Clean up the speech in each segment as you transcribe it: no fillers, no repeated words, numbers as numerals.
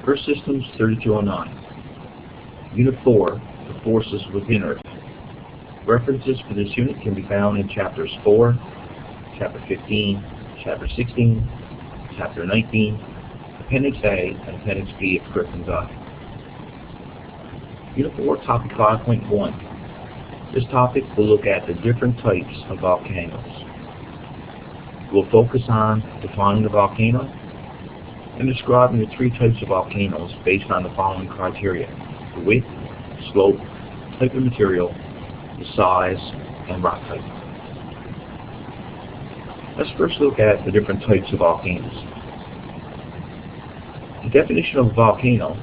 Earth Systems 3209. Unit 4, the forces within Earth. References for this unit can be found in Chapters 4, Chapter 15, Chapter 16, Chapter 19, Appendix A, and Appendix B of Griffin's Guide. Unit 4, Topic 5.1. This topic will look at the different types of volcanoes. We'll focus on defining the volcano and describing the three types of volcanoes based on the following criteria: the width, slope, type of material, the size, and rock type. Let's first look at the different types of volcanoes. The definition of a volcano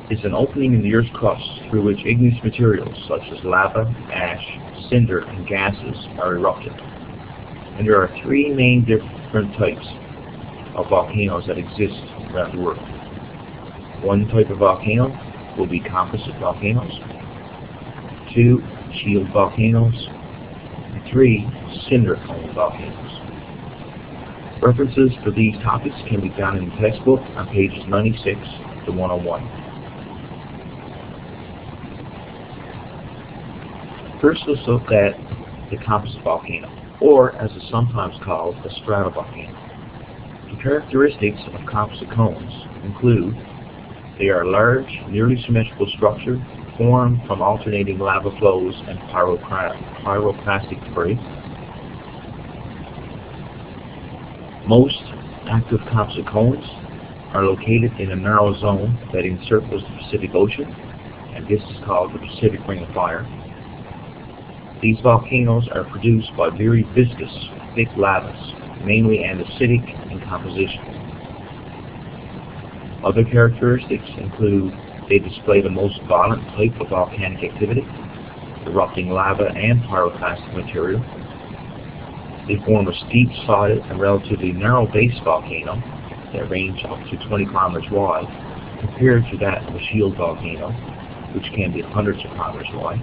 is an opening in the Earth's crust through which igneous materials such as lava, ash, cinder, and gases are erupted. And there are three main different types of volcanoes that exist around the world. One type of volcano will be composite volcanoes, 2, shield volcanoes, and 3, cinder cone volcanoes. References for these topics can be found in the textbook on pages 96 to 101. First, let's look at the composite volcano, or as it's sometimes called, a stratovolcano. The characteristics of composite cones include: they are large, nearly symmetrical structure formed from alternating lava flows and pyroclastic debris. Most active composite cones are located in a narrow zone that encircles the Pacific Ocean, and this is called the Pacific Ring of Fire. These volcanoes are produced by very viscous, thick lavas, mainly andesitic in composition. Other characteristics include: they display the most violent type of volcanic activity, erupting lava and pyroclastic material. They form a steep-sided and relatively narrow base volcano that range up to 20 kilometers wide, compared to that of a shield volcano, which can be hundreds of kilometers wide.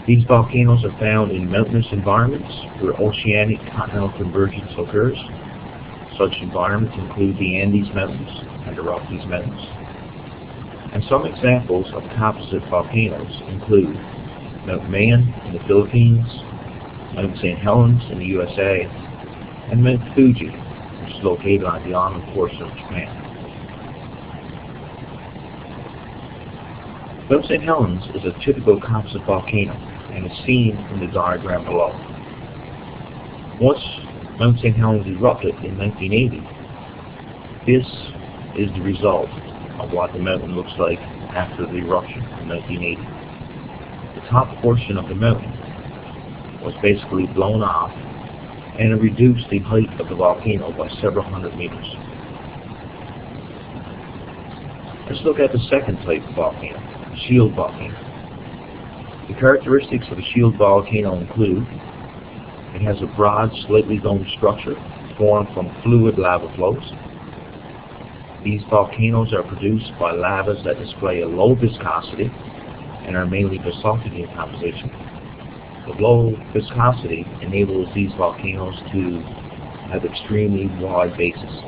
These volcanoes are found in mountainous environments where oceanic continental convergence occurs. Such environments include the Andes Mountains and the Rockies Mountains. And some examples of composite volcanoes include Mount Mayon in the Philippines, Mount St. Helens in the USA, and Mount Fuji, which is located on the inland portion of Japan. Mount St. Helens is a typical composite volcano and is seen in the diagram below. Once Mount St. Helens erupted in 1980, this is the result of what the mountain looks like after the eruption in 1980. The top portion of the mountain was basically blown off, and it reduced the height of the volcano by several hundred meters. Let's look at the second type of volcano, the shield volcano. The characteristics of a shield volcano include: it has a broad, slightly domed structure formed from fluid lava flows. These volcanoes are produced by lavas that display a low viscosity and are mainly basaltic in composition. The low viscosity enables these volcanoes to have extremely wide bases.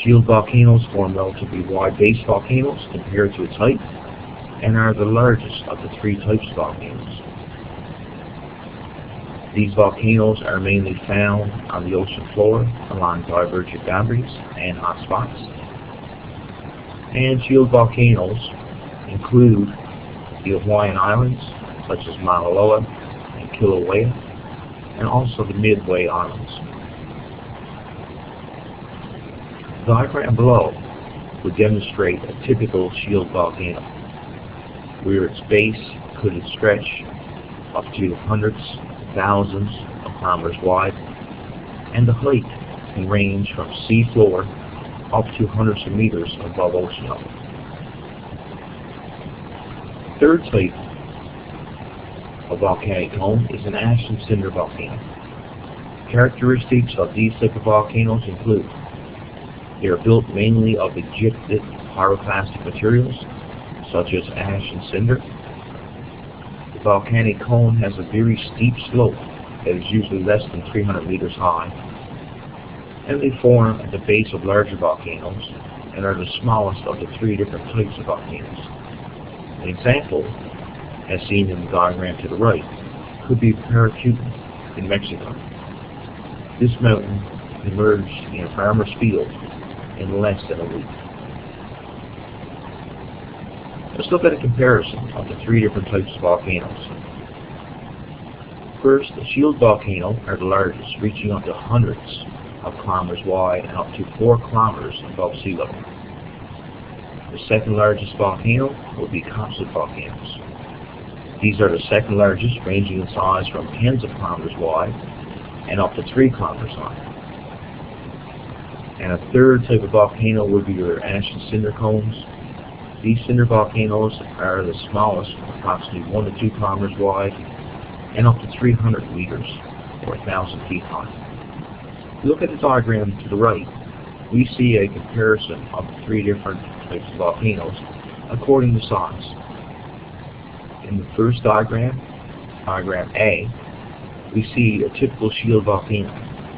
Shield volcanoes form relatively wide base volcanoes compared to its height, and are the largest of the three types of volcanoes. These volcanoes are mainly found on the ocean floor along divergent boundaries and hotspots. And shield volcanoes include the Hawaiian Islands, such as Mauna Loa and Kilauea, and also the Midway Islands. The diagram below would demonstrate a typical shield volcano, where its base could stretch up to hundreds, thousands of kilometers wide, and the height can range from sea floor up to hundreds of meters above ocean level. The third type of volcanic cone is an ash and cinder volcano. Characteristics of these type of volcanoes include: they are built mainly of ejected pyroclastic materials, such as ash and cinder. The volcanic cone has a very steep slope that is usually less than 300 meters high, and they form at the base of larger volcanoes and are the smallest of the three different types of volcanoes. An example, as seen in the diagram to the right, could be Paracutan in Mexico. This mountain emerged in a farmer's field in less than a week. Let's look at a comparison of the three different types of volcanoes. First, the shield volcano are the largest, reaching up to hundreds of kilometers wide and up to 4 kilometers above sea level. The second largest volcano would be composite volcanoes. These are the second largest, ranging in size from tens of kilometers wide and up to 3 kilometers high. And a third type of volcano would be your ash and cinder cones. These cinder volcanoes are the smallest, approximately 1 to 2 kilometers wide and up to 300 meters or 1,000 feet high. If you look at the diagram to the right, we see a comparison of the three different types of volcanoes according to size. In the first diagram, diagram A, we see a typical shield volcano,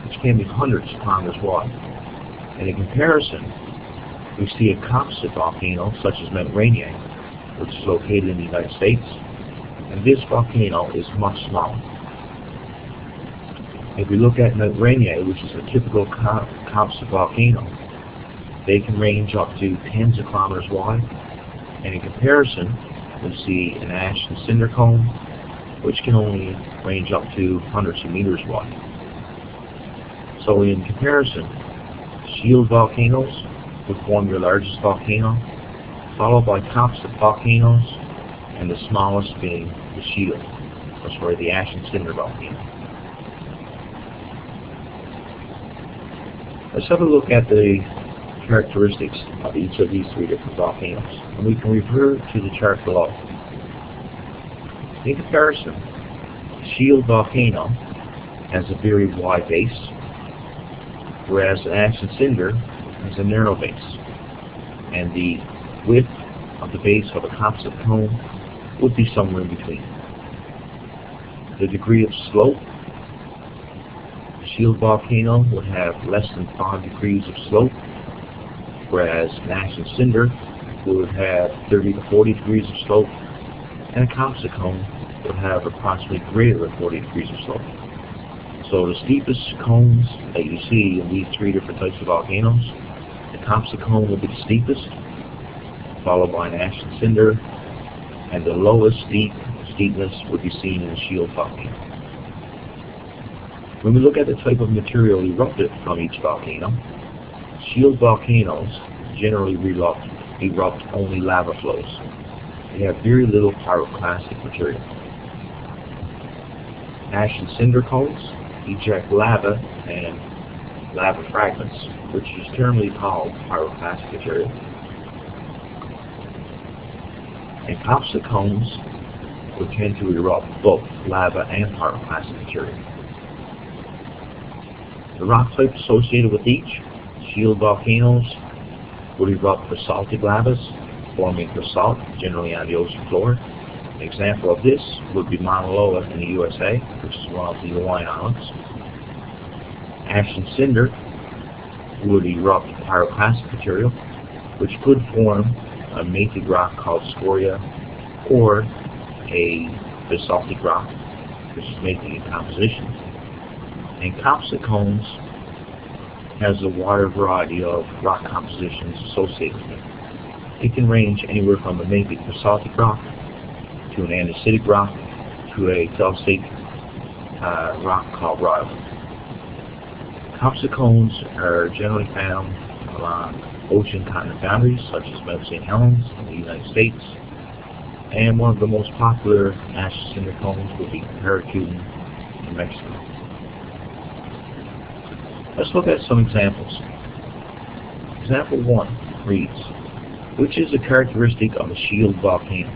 which can be hundreds of kilometers wide. And in comparison, we see a composite volcano such as Mount Rainier, which is located in the United States, and this volcano is much smaller. If we look at Mount Rainier, which is a typical composite volcano, they can range up to tens of kilometers wide, and in comparison, we see an ash and cinder cone, which can only range up to hundreds of meters wide. So in comparison, shield volcanoes would form your largest volcano, followed by composite volcanoes, and the smallest being the shield, the ash and cinder volcano. Let's have a look at the characteristics of each of these three different volcanoes, and we can refer to the chart below. In comparison, the shield volcano has a very wide base, whereas ash and cinder has a narrow base, and the width of the base of a composite cone would be somewhere in between. The degree of slope, the shield volcano would have less than 5 degrees of slope, whereas an ash and cinder would have 30 to 40 degrees of slope, and a composite cone would have approximately greater than 40 degrees of slope. So the steepest cones that you see in these three different types of volcanoes, the composite cone will be the steepest, followed by an ash and cinder, and the lowest steepness would be seen in the shield volcano. When we look at the type of material erupted from each volcano, shield volcanoes generally erupt only lava flows. They have very little pyroclastic material. Ash and cinder cones eject lava and lava fragments, which is generally called pyroclastic material. And composite cones would tend to erupt both lava and pyroclastic material. The rock type associated with each, shield volcanoes would erupt basaltic lavas, forming basalt, generally on the ocean floor. An example of this would be Mauna Loa in the USA, which is one of the Hawaiian Islands. Ash and cinder would erupt pyroclastic material, which could form a mafic rock called scoria, or a basaltic rock, which is mafic in composition. And composite cones has a wider variety of rock compositions associated with it. It can range anywhere from a mafic basaltic rock to an andesitic rock to a felsic rock called rhyolite. Composite cones are generally found along ocean-continent boundaries, such as Mount St. Helens in the United States, and one of the most popular ash and cinder cones would be Paracutan in Mexico. Let's look at some examples. Example 1 reads, which is a characteristic of a shield volcano?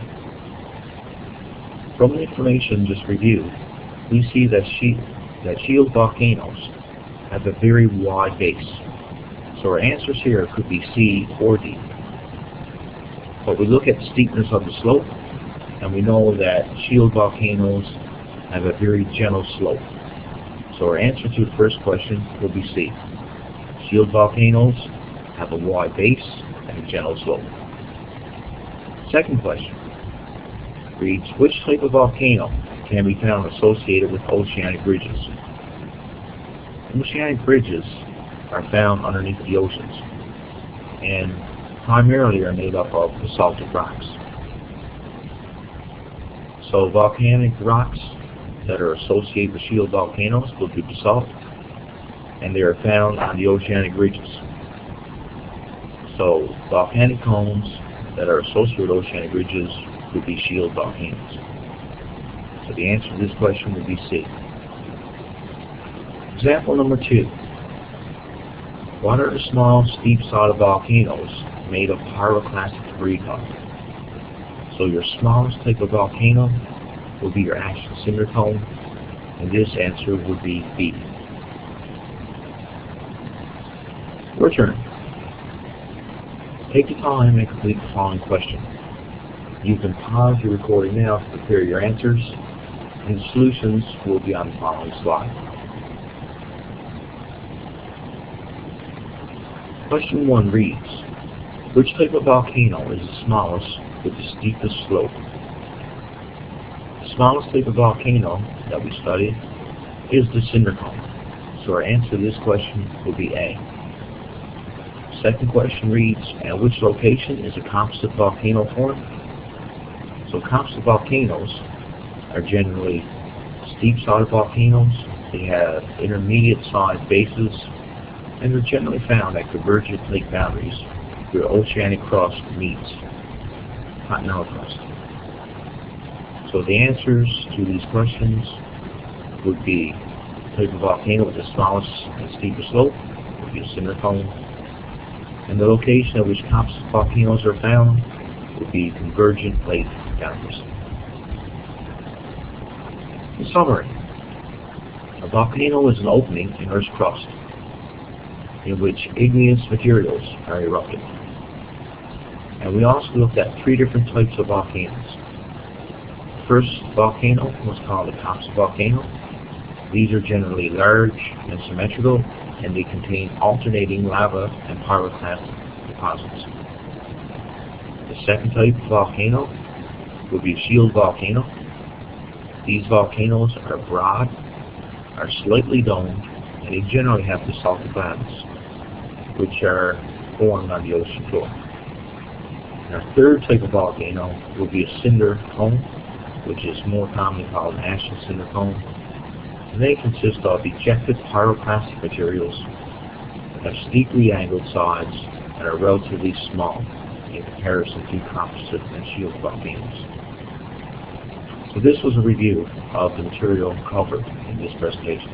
From the information just reviewed, we see that shield volcanoes have a very wide base. So our answers here could be C or D. But we look at the steepness of the slope, and we know that shield volcanoes have a very gentle slope. So our answer to the first question will be C. Shield volcanoes have a wide base and a gentle slope. Second question reads, which type of volcano can be found associated with oceanic ridges? Oceanic ridges are found underneath the oceans and primarily are made up of basaltic rocks. So volcanic rocks that are associated with shield volcanoes will be basalt, and they are found on the oceanic ridges. So volcanic cones that are associated with oceanic ridges would be shield volcanoes. So the answer to this question would be C. Example number 2. What are the small steep-sided volcanoes made of pyroclastic debris cone? So your smallest type of volcano will be your ash and cinder cone, and this answer would be B. Your turn. Take the time and complete the following question. You can pause your recording now to prepare your answers, and the solutions will be on the following slide. Question 1 reads, which type of volcano is the smallest with the steepest slope? The smallest type of volcano that we studied is the cinder cone. So our answer to this question will be A. Second question reads, at which location is a composite volcano formed? So composite volcanoes are generally steep-sided volcanoes. They have intermediate-sized bases, and they're generally found at convergent lake boundaries where oceanic crust meets continental crust. So the answers to these questions would be the type of volcano with the smallest and steepest slope would be a cinder cone, and the location at which composite volcanoes are found would be convergent lake boundaries. In summary, a volcano is an opening in Earth's crust in which igneous materials are erupted. And we also looked at 3 different types of volcanoes. The first volcano was called a composite volcano. These are generally large and symmetrical, and they contain alternating lava and pyroclastic deposits. The second type of volcano would be a shield volcano. These volcanoes are broad, are slightly domed, and they generally have basaltic lavas, which are formed on the ocean floor. And our third type of volcano would be a cinder cone, which is more commonly called an ash and cinder cone. And they consist of ejected pyroclastic materials that have steeply angled sides and are relatively small in comparison to composite and shield volcanoes. So this was a review of the material covered in this presentation.